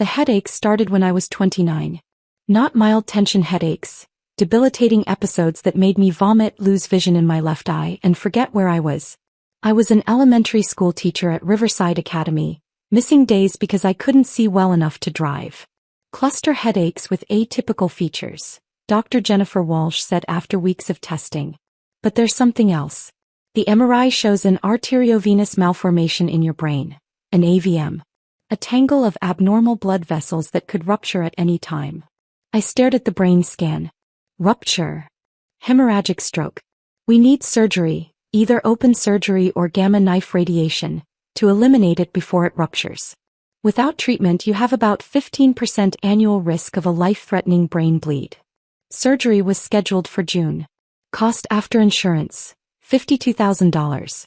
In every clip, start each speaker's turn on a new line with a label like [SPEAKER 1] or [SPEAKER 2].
[SPEAKER 1] The headaches started when I was 29. Not mild tension headaches, debilitating episodes that made me vomit, lose vision in my left eye, and forget where I was. I was an elementary school teacher at Riverside Academy, missing days because I couldn't see well enough to drive. Cluster headaches with atypical features, Dr. Jennifer Walsh said after weeks of testing. But there's something else. The MRI shows an arteriovenous malformation in your brain, an AVM. A tangle of abnormal blood vessels that could rupture at any time. I stared at the brain scan. Rupture. Hemorrhagic stroke. We need surgery, either open surgery or gamma knife radiation, to eliminate it before it ruptures. Without treatment, you have about 15% annual risk of a life-threatening brain bleed. Surgery was scheduled for June. Cost after insurance, $52,000.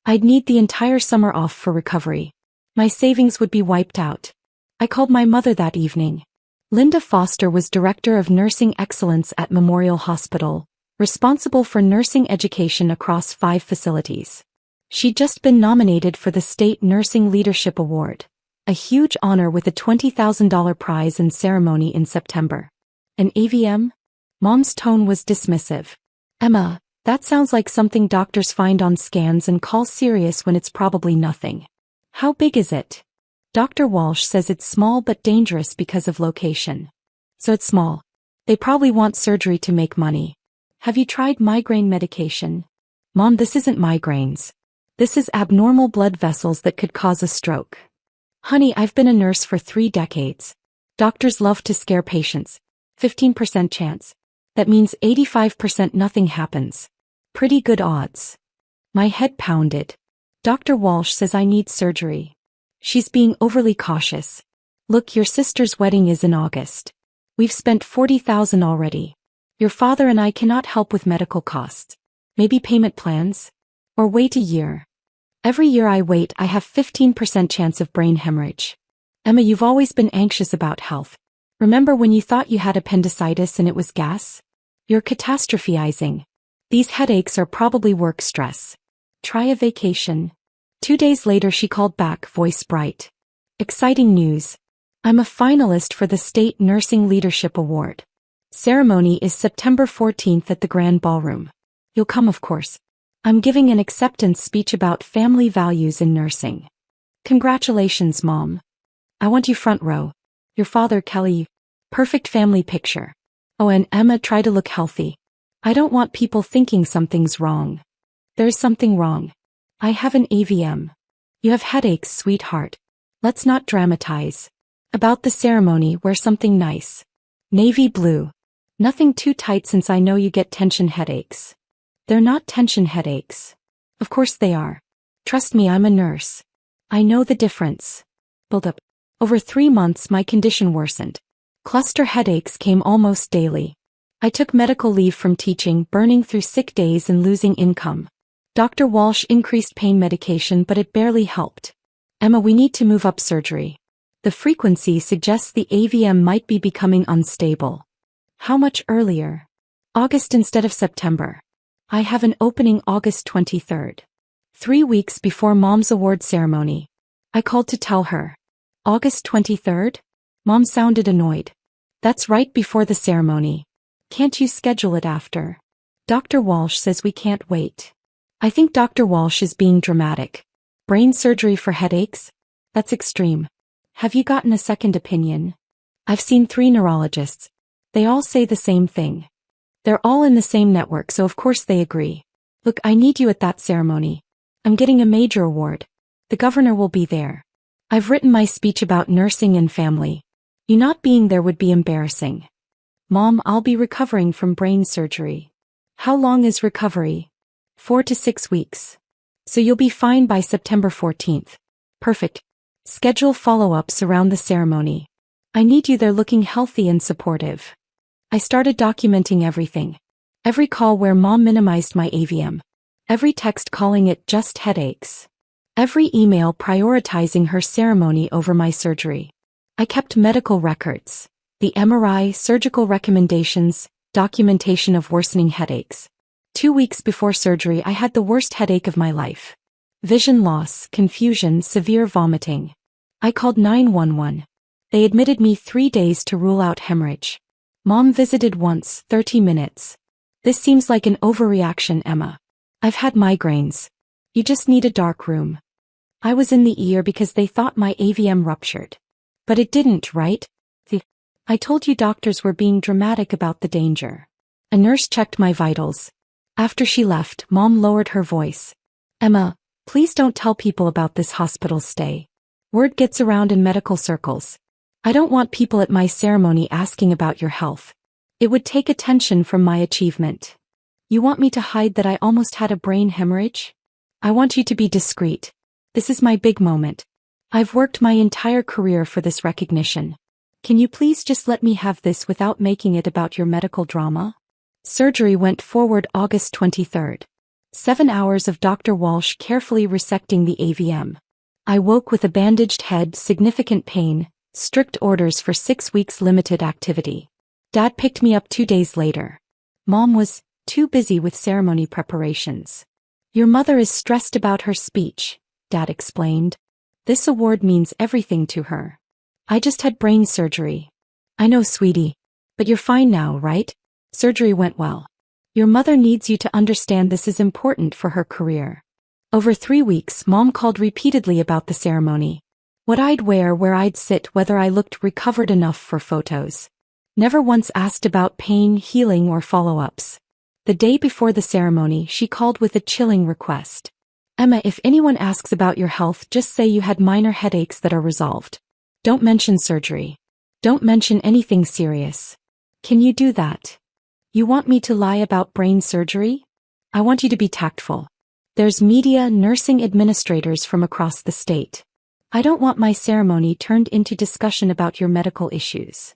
[SPEAKER 1] I'd need the entire summer off for recovery. My savings would be wiped out. I called my mother that evening. Linda Foster was Director of Nursing Excellence at Memorial Hospital, responsible for nursing education across 5 facilities. She'd just been nominated for the State Nursing Leadership Award, a huge honor with a $20,000 prize and ceremony in September. An AVM? Mom's tone was dismissive. Emma, that sounds like something doctors find on scans and call serious when it's probably nothing. How big is it? Dr. Walsh says it's small but dangerous because of location. So it's small. They probably want surgery to make money. Have you tried migraine medication? Mom, this isn't migraines. This is abnormal blood vessels that could cause a stroke. Honey, I've been a nurse for 3 decades. Doctors love to scare patients. 15% chance. That means 85% nothing happens. Pretty good odds. My head pounded. Dr. Walsh says I need surgery. She's being overly cautious. Look, your sister's wedding is in August. We've spent $40,000 already. Your father and I cannot help with medical costs. Maybe payment plans? Or wait a year. Every year I wait, I have 15% chance of brain hemorrhage. Emma, you've always been anxious about health. Remember when you thought you had appendicitis and it was gas? You're catastrophizing. These headaches are probably work stress. Try a vacation. 2 days later she called back, voice bright. Exciting news. I'm a finalist for the State Nursing Leadership Award. Ceremony is September 14th at the Grand Ballroom. You'll come, of course. I'm giving an acceptance speech about family values in nursing. Congratulations, Mom. I want you front row. Your father, Kelly. Perfect family picture. Oh, and Emma, try to look healthy. I don't want people thinking something's wrong. There's something wrong. I have an AVM. You have headaches, sweetheart. Let's not dramatize. About the ceremony, wear something nice. Navy blue. Nothing too tight since I know you get tension headaches. They're not tension headaches. Of course they are. Trust me, I'm a nurse. I know the difference. Build up. Over 3 months my condition worsened. Cluster headaches came almost daily. I took medical leave from teaching, burning through sick days and losing income. Dr. Walsh increased pain medication, but it barely helped. Emma, we need to move up surgery. The frequency suggests the AVM might be becoming unstable. How much earlier? August instead of September. I have an opening August 23rd. 3 weeks before Mom's award ceremony. I called to tell her. August 23rd? Mom sounded annoyed. That's right before the ceremony. Can't you schedule it after? Dr. Walsh says we can't wait. I think Dr. Walsh is being dramatic. Brain surgery for headaches? That's extreme. Have you gotten a second opinion? I've seen 3 neurologists. They all say the same thing. They're all in the same network, so of course they agree. Look, I need you at that ceremony. I'm getting a major award. The governor will be there. I've written my speech about nursing and family. You not being there would be embarrassing. Mom, I'll be recovering from brain surgery. How long is recovery? 4 to 6 weeks. So you'll be fine by September 14th. Perfect. Schedule follow-ups around the ceremony. I need you there looking healthy and supportive. I started documenting everything. Every call where Mom minimized my AVM. Every text calling it just headaches. Every email prioritizing her ceremony over my surgery. I kept medical records. The MRI, surgical recommendations, documentation of worsening headaches. 2 weeks before surgery I had the worst headache of my life. Vision loss, confusion, severe vomiting. I called 911. They admitted me 3 days to rule out hemorrhage. Mom visited once, 30 minutes. This seems like an overreaction, Emma. I've had migraines. You just need a dark room. I was in the ER because they thought my AVM ruptured. But it didn't, right? I told you doctors were being dramatic about the danger. A nurse checked my vitals. After she left, Mom lowered her voice. Emma, please don't tell people about this hospital stay. Word gets around in medical circles. I don't want people at my ceremony asking about your health. It would take attention from my achievement. You want me to hide that I almost had a brain hemorrhage? I want you to be discreet. This is my big moment. I've worked my entire career for this recognition. Can you please just let me have this without making it about your medical drama? Surgery went forward August 23rd. 7 hours of Dr. Walsh carefully resecting the AVM. I woke with a bandaged head, significant pain, strict orders for 6 weeks limited activity. Dad picked me up 2 days later. Mom was too busy with ceremony preparations. Your mother is stressed about her speech, Dad explained. This award means everything to her. I just had brain surgery. I know, sweetie. But you're fine now, right? Surgery went well. Your mother needs you to understand this is important for her career. Over 3 weeks, Mom called repeatedly about the ceremony. What I'd wear, where I'd sit, whether I looked recovered enough for photos. Never once asked about pain, healing, or follow-ups. The day before the ceremony, she called with a chilling request. Emma, if anyone asks about your health, just say you had minor headaches that are resolved. Don't mention surgery. Don't mention anything serious. Can you do that? You want me to lie about brain surgery? I want you to be tactful. There's media, nursing administrators from across the state. I don't want my ceremony turned into discussion about your medical issues.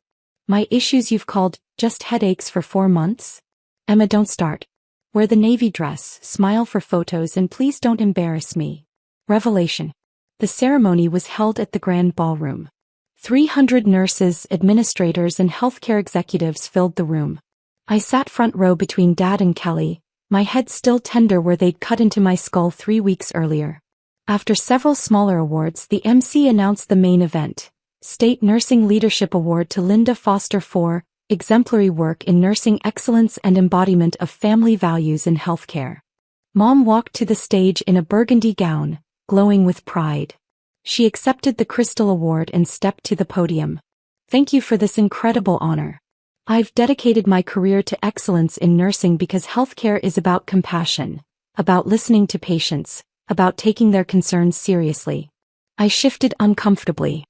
[SPEAKER 1] My issues you've called just headaches for 4 months? Emma, don't start. Wear the navy dress, smile for photos, and please don't embarrass me. Revelation. The ceremony was held at the Grand Ballroom. 300 nurses, administrators, and healthcare executives filled the room. I sat front row between Dad and Kelly, my head still tender where they'd cut into my skull 3 weeks earlier. After several smaller awards, the MC announced the main event. State Nursing Leadership Award to Linda Foster for exemplary work in nursing excellence and embodiment of family values in healthcare. Mom walked to the stage in a burgundy gown, glowing with pride. She accepted the Crystal Award and stepped to the podium. Thank you for this incredible honor. I've dedicated my career to excellence in nursing because healthcare is about compassion, about listening to patients, about taking their concerns seriously. I shifted uncomfortably.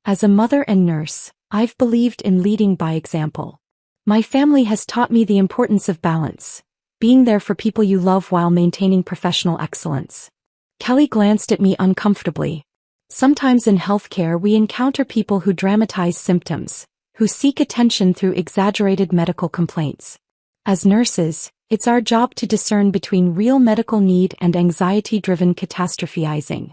[SPEAKER 1] As a mother and nurse, I've believed in leading by example. My family has taught me the importance of balance, being there for people you love while maintaining professional excellence. Kelly glanced at me uncomfortably. Sometimes in healthcare we encounter people who dramatize symptoms, who seek attention through exaggerated medical complaints. As nurses, it's our job to discern between real medical need and anxiety-driven catastrophizing.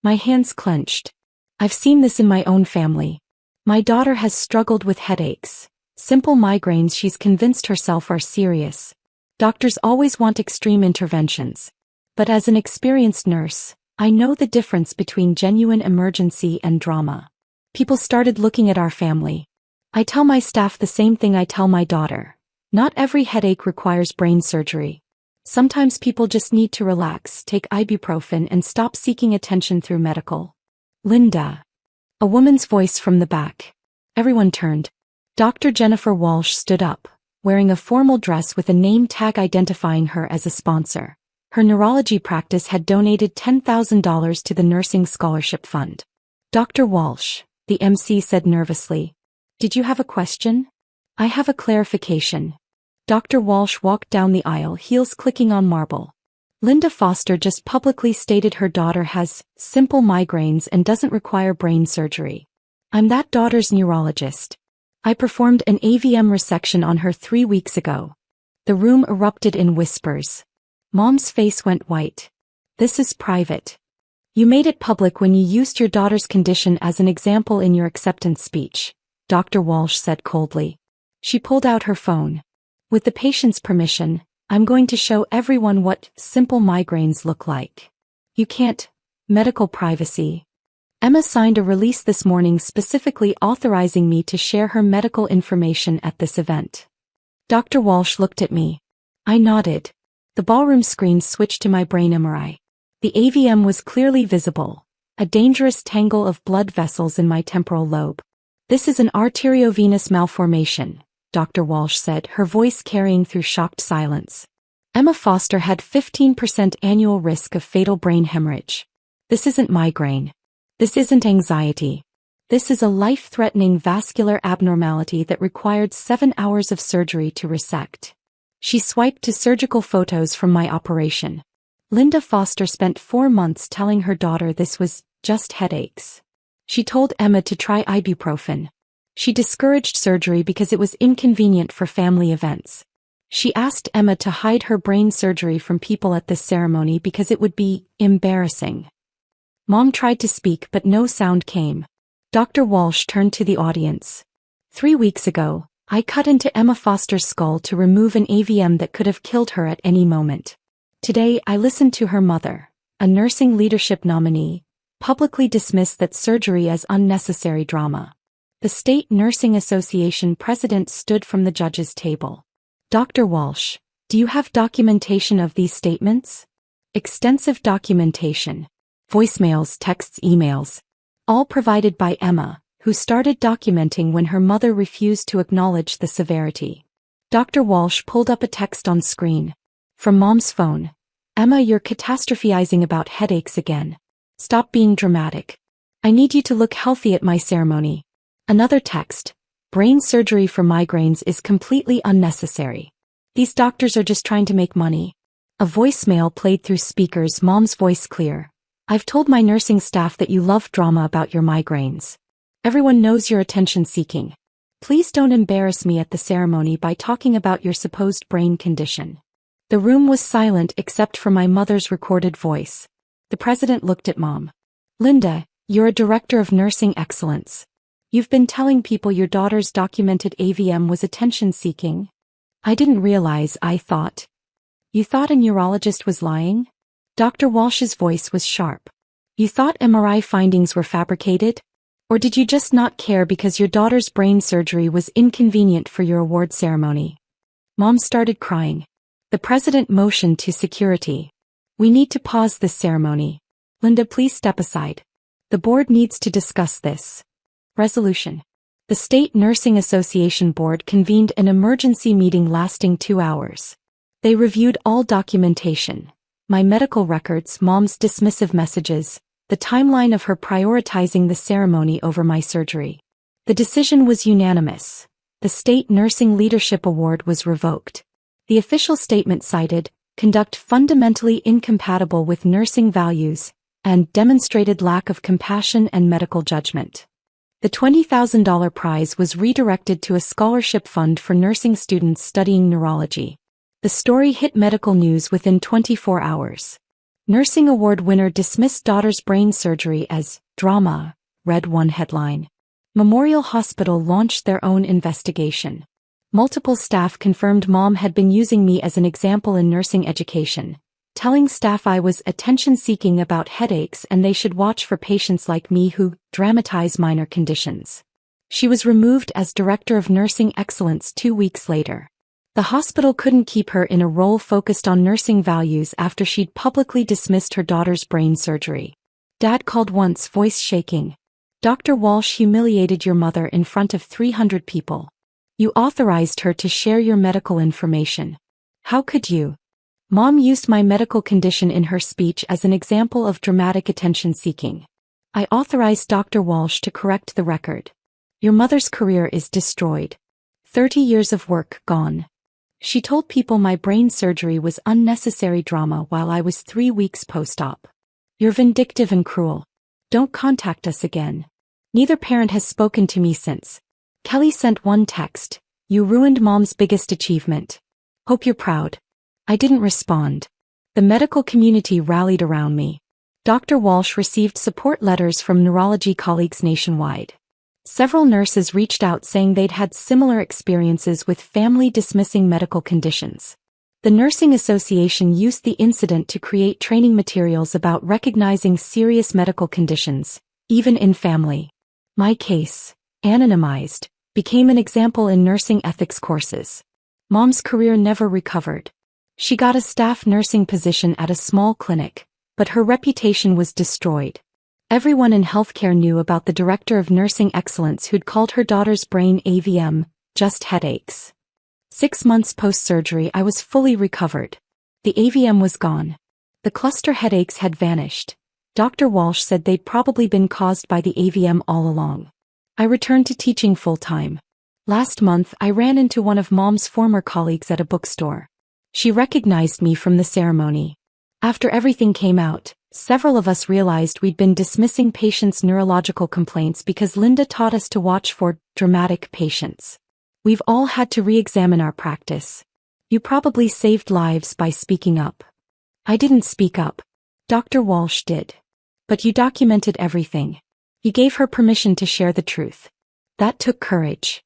[SPEAKER 1] My hands clenched. I've seen this in my own family. My daughter has struggled with headaches, simple migraines she's convinced herself are serious. Doctors always want extreme interventions. But as an experienced nurse, I know the difference between genuine emergency and drama. People started looking at our family. I tell my staff the same thing I tell my daughter. Not every headache requires brain surgery. Sometimes people just need to relax, take ibuprofen, and stop seeking attention through medical. Linda. A woman's voice from the back. Everyone turned. Dr. Jennifer Walsh stood up, wearing a formal dress with a name tag identifying her as a sponsor. Her neurology practice had donated $10,000 to the Nursing Scholarship Fund. Dr. Walsh, the MC said nervously. Did you have a question? I have a clarification. Dr. Walsh walked down the aisle, heels clicking on marble. Linda Foster just publicly stated her daughter has simple migraines and doesn't require brain surgery. I'm that daughter's neurologist. I performed an AVM resection on her 3 weeks ago. The room erupted in whispers. Mom's face went white. This is private. You made it public when you used your daughter's condition as an example in your acceptance speech, Dr. Walsh said coldly. She pulled out her phone. With the patient's permission, I'm going to show everyone what simple migraines look like. You can't. Medical privacy. Emma signed a release this morning specifically authorizing me to share her medical information at this event. Dr. Walsh looked at me. I nodded. The ballroom screen switched to my brain MRI. The AVM was clearly visible, a dangerous tangle of blood vessels in my temporal lobe. This is an arteriovenous malformation, Dr. Walsh said, her voice carrying through shocked silence. Emma Foster had 15% annual risk of fatal brain hemorrhage. This isn't migraine. This isn't anxiety. This is a life-threatening vascular abnormality that required 7 hours of surgery to resect. She swiped to surgical photos from my operation. Linda Foster spent 4 months telling her daughter this was just headaches. She told Emma to try ibuprofen. She discouraged surgery because it was inconvenient for family events. She asked Emma to hide her brain surgery from people at this ceremony because it would be embarrassing. Mom tried to speak but no sound came. Dr. Walsh turned to the audience. 3 weeks ago, I cut into Emma Foster's skull to remove an AVM that could have killed her at any moment. Today I listened to her mother, a nursing leadership nominee, publicly dismiss that surgery as unnecessary drama. The State Nursing Association president stood from the judge's table. Dr. Walsh, do you have documentation of these statements? Extensive documentation. Voicemails, texts, emails. All provided by Emma, who started documenting when her mother refused to acknowledge the severity. Dr. Walsh pulled up a text on screen. From Mom's phone. Emma, you're catastrophizing about headaches again. Stop being dramatic. I need you to look healthy at my ceremony. Another text. Brain surgery for migraines is completely unnecessary. These doctors are just trying to make money. A voicemail played through speakers, Mom's voice clear. I've told my nursing staff that you love drama about your migraines. Everyone knows you're attention-seeking. Please don't embarrass me at the ceremony by talking about your supposed brain condition. The room was silent except for my mother's recorded voice. The president looked at Mom. Linda, you're a director of nursing excellence. You've been telling people your daughter's documented AVM was attention-seeking? I didn't realize, I thought. You thought a neurologist was lying? Dr. Walsh's voice was sharp. You thought MRI findings were fabricated? Or did you just not care because your daughter's brain surgery was inconvenient for your award ceremony? Mom started crying. The president motioned to security. We need to pause this ceremony. Linda, please step aside. The board needs to discuss this. Resolution. The State Nursing Association Board convened an emergency meeting lasting 2 hours. They reviewed all documentation. My medical records, Mom's dismissive messages, the timeline of her prioritizing the ceremony over my surgery. The decision was unanimous. The State Nursing Leadership Award was revoked. The official statement cited, conduct fundamentally incompatible with nursing values, and demonstrated lack of compassion and medical judgment. The $20,000 prize was redirected to a scholarship fund for nursing students studying neurology. The story hit medical news within 24 hours. Nursing award winner dismissed daughter's brain surgery as drama, read one headline. Memorial Hospital launched their own investigation. Multiple staff confirmed Mom had been using me as an example in nursing education, telling staff I was attention-seeking about headaches and they should watch for patients like me who dramatize minor conditions. She was removed as Director of Nursing Excellence 2 weeks later. The hospital couldn't keep her in a role focused on nursing values after she'd publicly dismissed her daughter's brain surgery. Dad called once, voice shaking. Dr. Walsh humiliated your mother in front of 300 people. You authorized her to share your medical information. How could you? Mom used my medical condition in her speech as an example of dramatic attention-seeking. I authorized Dr. Walsh to correct the record. Your mother's career is destroyed. 30 years of work gone. She told people my brain surgery was unnecessary drama while I was 3 weeks post-op. You're vindictive and cruel. Don't contact us again. Neither parent has spoken to me since. Kelly sent one text. You ruined Mom's biggest achievement. Hope you're proud. I didn't respond. The medical community rallied around me. Dr. Walsh received support letters from neurology colleagues nationwide. Several nurses reached out saying they'd had similar experiences with family dismissing medical conditions. The Nursing Association used the incident to create training materials about recognizing serious medical conditions, even in family. My case, anonymized, became an example in nursing ethics courses. Mom's career never recovered. She got a staff nursing position at a small clinic, but her reputation was destroyed. Everyone in healthcare knew about the director of nursing excellence who'd called her daughter's brain AVM, just headaches. 6 months post-surgery I was fully recovered. The AVM was gone. The cluster headaches had vanished. Dr. Walsh said they'd probably been caused by the AVM all along. I returned to teaching full-time. Last month I ran into one of Mom's former colleagues at a bookstore. She recognized me from the ceremony. After everything came out, several of us realized we'd been dismissing patients' neurological complaints because Linda taught us to watch for dramatic patients. We've all had to re-examine our practice. You probably saved lives by speaking up. I didn't speak up. Dr. Walsh did. But you documented everything. You gave her permission to share the truth. That took courage.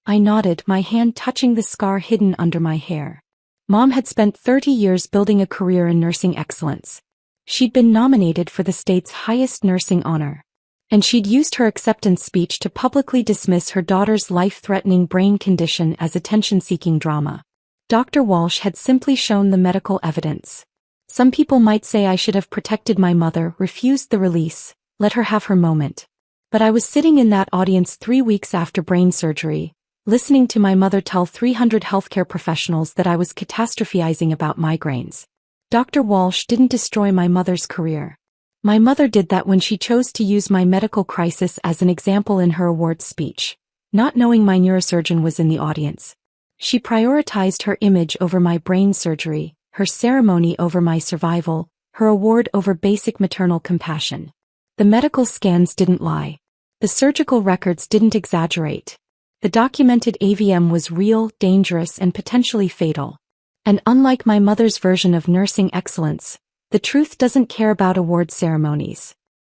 [SPEAKER 1] I nodded, my hand touching the scar hidden under my hair. Mom had spent 30 years building a career in nursing excellence. She'd been nominated for the state's highest nursing honor. And she'd used her acceptance speech to publicly dismiss her daughter's life-threatening brain condition as attention-seeking drama. Dr. Walsh had simply shown the medical evidence. Some people might say I should have protected my mother, refused the release, let her have her moment. But I was sitting in that audience 3 weeks after brain surgery, listening to my mother tell 300 healthcare professionals that I was catastrophizing about migraines. Dr. Walsh didn't destroy my mother's career. My mother did that when she chose to use my medical crisis as an example in her awards speech, not knowing my neurosurgeon was in the audience. She prioritized her image over my brain surgery, her ceremony over my survival, her award over basic maternal compassion. The medical scans didn't lie. The surgical records didn't exaggerate. The documented AVM was real, dangerous, and potentially fatal. And unlike my mother's version of nursing excellence, the truth doesn't care about award ceremonies.